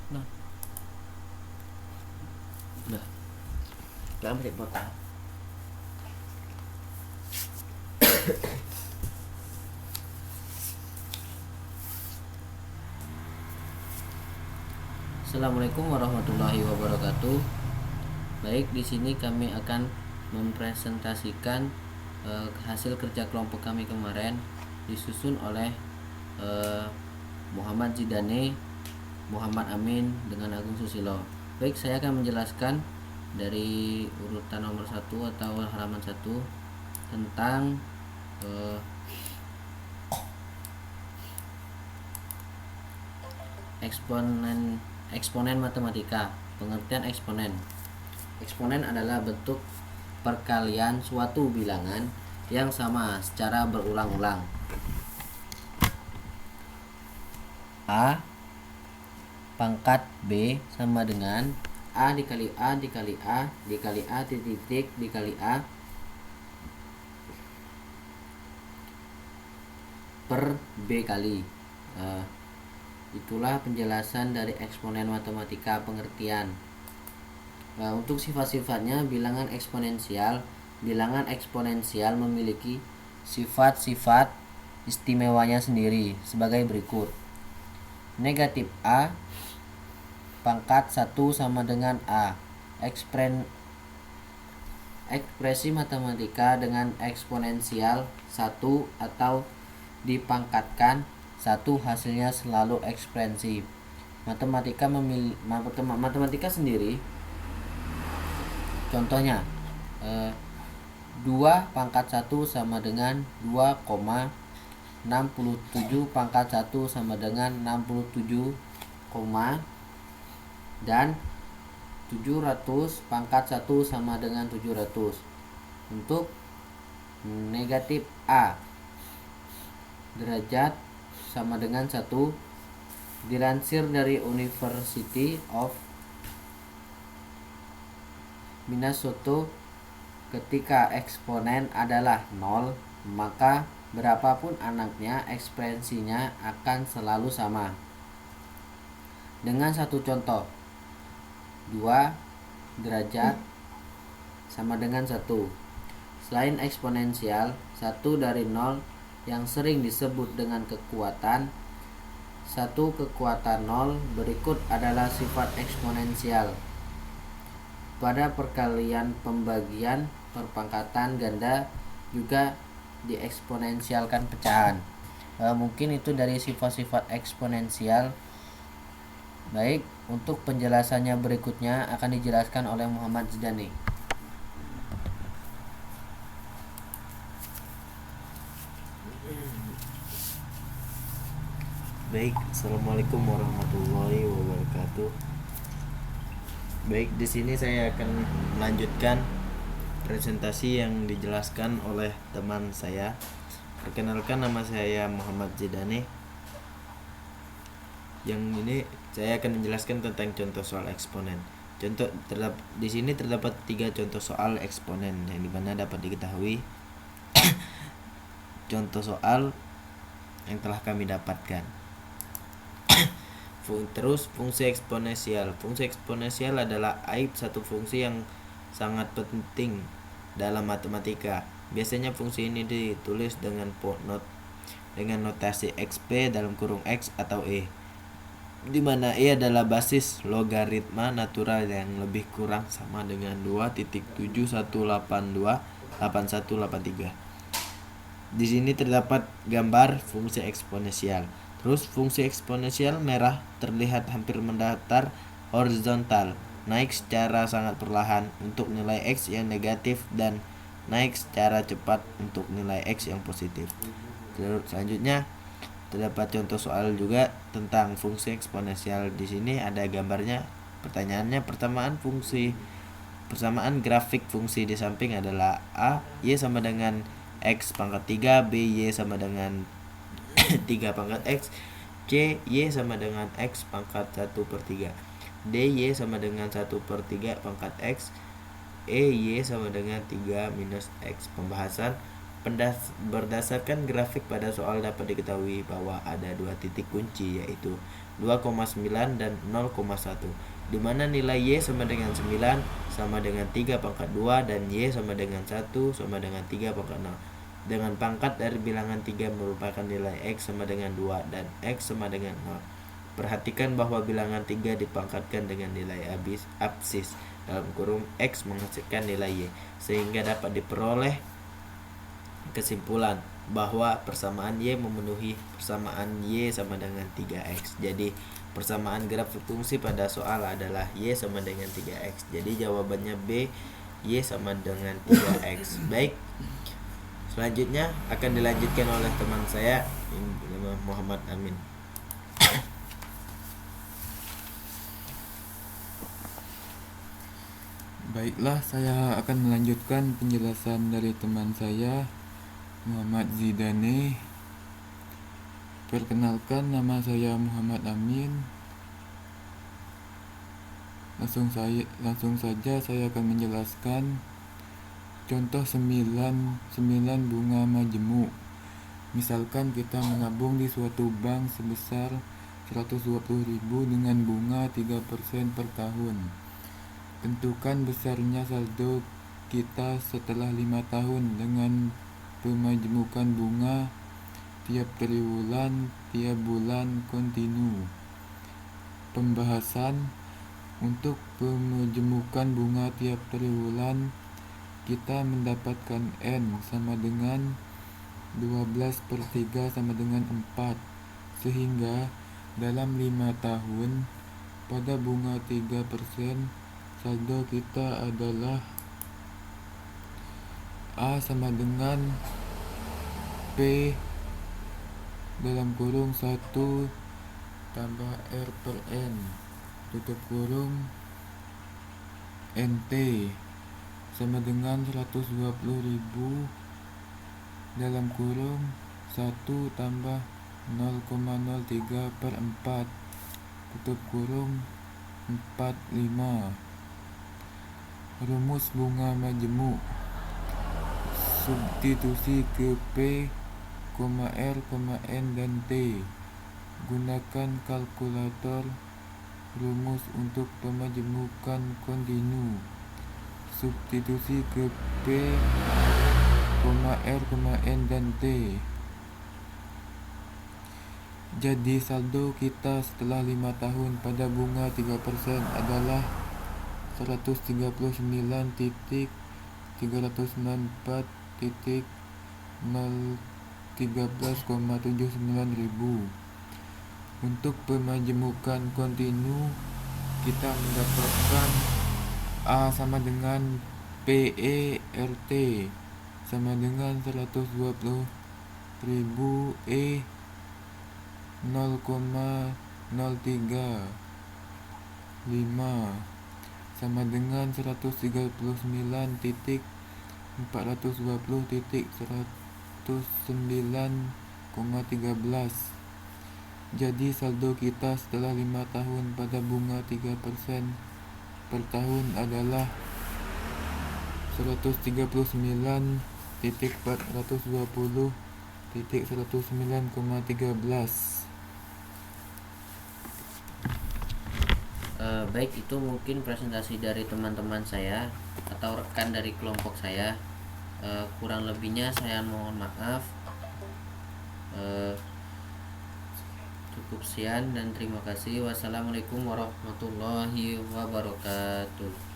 Nah, nah, lama tidak potong. Assalamualaikum warahmatullahi wabarakatuh. Baik, di sini kami akan mempresentasikan hasil kerja kelompok kami kemarin, disusun oleh Muhammad Zidane, Muhammad Amin dengan Agung Susilo. Baik, saya akan menjelaskan dari urutan nomor 1 atau halaman 1 tentang eh, eksponen matematika. Pengertian eksponen. Eksponen adalah bentuk perkalian suatu bilangan yang sama secara berulang-ulang. A pangkat B sama dengan A dikali A dikali A dikali A titik dikali A per B kali. Itulah penjelasan dari eksponen matematika pengertian. Untuk sifat-sifatnya, bilangan eksponensial memiliki sifat-sifat istimewanya sendiri sebagai berikut. Negatif A pangkat 1 sama dengan A. Ekspresi matematika dengan eksponensial 1 atau dipangkatkan 1 hasilnya selalu ekspresi. Matematika sendiri, contohnya 2 pangkat 1 sama dengan 2,67 pangkat 1 sama dengan 67, dan 700 pangkat 1 sama dengan 700. Untuk negatif A, derajat sama dengan 1, dilansir dari University of Minnesota, ketika eksponen adalah 0, maka berapapun anaknya ekspresinya akan selalu sama. Dengan satu contoh, 2 derajat sama dengan 1. Selain eksponensial, 1 dari 0 yang sering disebut dengan kekuatan 1 kekuatan 0 berikut adalah sifat eksponensial. Pada perkalian pembagian perpangkatan ganda juga dieksponensialkan pecahan. Mungkin itu dari sifat-sifat eksponensial. Baik, untuk penjelasannya berikutnya akan dijelaskan oleh Muhammad Zidane. Baik, assalamualaikum warahmatullahi wabarakatuh. Baik, di sini saya akan melanjutkan presentasi yang dijelaskan oleh teman saya. Perkenalkan, nama saya Muhammad Zidane. Yang ini saya akan menjelaskan tentang contoh soal eksponen. Di sini terdapat 3 contoh soal eksponen yang dimana dapat diketahui contoh soal yang telah kami dapatkan. Terus fungsi eksponensial. Fungsi eksponensial adalah aib satu fungsi yang sangat penting dalam matematika. Biasanya fungsi ini ditulis dengan notasi xp dalam kurung x atau e, di mana e adalah basis logaritma natural yang lebih kurang sama dengan 2.71828183. Di sini terdapat gambar fungsi eksponensial. Terus fungsi eksponensial merah terlihat hampir mendatar horizontal, naik secara sangat perlahan untuk nilai x yang negatif dan naik secara cepat untuk nilai x yang positif. Selanjutnya terdapat contoh soal juga tentang fungsi eksponensial. Di sini ada gambarnya. Pertanyaannya, persamaan grafik fungsi di samping adalah a y sama dengan x pangkat 3, b y sama dengan 3 pangkat x, c y sama dengan x pangkat 1/3, d y sama dengan 1/3 pangkat x, e y sama dengan 3 minus x. Pembahasan Berdasarkan grafik pada soal dapat diketahui bahwa ada dua titik kunci, yaitu 2,9 dan 0,1, di mana nilai Y sama dengan 9 sama dengan 3 pangkat 2 dan Y sama dengan 1 sama dengan 3 pangkat 0. Dengan pangkat dari bilangan 3 merupakan nilai X sama dengan 2 dan X sama dengan 0. Perhatikan bahwa bilangan 3 dipangkatkan dengan nilai absis dalam kurung X menghasilkan nilai Y, sehingga dapat diperoleh kesimpulan bahwa persamaan Y memenuhi persamaan Y sama dengan 3X. Jadi persamaan grafik fungsi pada soal adalah Y sama dengan 3X. Jadi jawabannya B, Y sama dengan 3X. Baik, selanjutnya akan dilanjutkan oleh teman saya Muhammad Amin. Baiklah, saya akan melanjutkan penjelasan dari teman saya Muhammad Zidane. Perkenalkan, nama saya Muhammad Amin. Langsung saja saya akan menjelaskan contoh 9 bunga majemuk. Misalkan kita menabung di suatu bank sebesar 120.000 dengan bunga 3% per tahun. Tentukan besarnya saldo kita setelah 5 tahun dengan pemajemukan bunga tiap triwulan, tiap bulan kontinu. Pembahasan: untuk pemajemukan bunga tiap triwulan, kita mendapatkan N sama dengan 12/3 sama dengan 4, sehingga dalam 5 tahun pada bunga 3%, saldo kita adalah A sama dengan P dalam kurung 1 tambah R per N tutup kurung NT sama dengan 120.000 dalam kurung 1 tambah 0,03 per 4 tutup kurung 45. Rumus bunga majemuk. Substitusi ke P, R, N, dan T. Gunakan kalkulator. Rumus untuk pemajemukan kontinu. Substitusi ke P, R, N, dan T. Jadi saldo kita setelah 5 tahun pada bunga 3% adalah 139.394.013,79 ribu. Untuk pemajemukan kontinu, kita mendapatkan A sama dengan PERT sama dengan 120.000 E 0,035 sama dengan 139.420.109,13. Jadi saldo kita setelah 5 tahun pada bunga 3% per tahun adalah 139.420.109,13. Baik, itu mungkin presentasi dari teman-teman saya atau rekan dari kelompok saya. Kurang lebihnya saya mohon maaf. Cukup sekian dan terima kasih. Wassalamualaikum warahmatullahi wabarakatuh.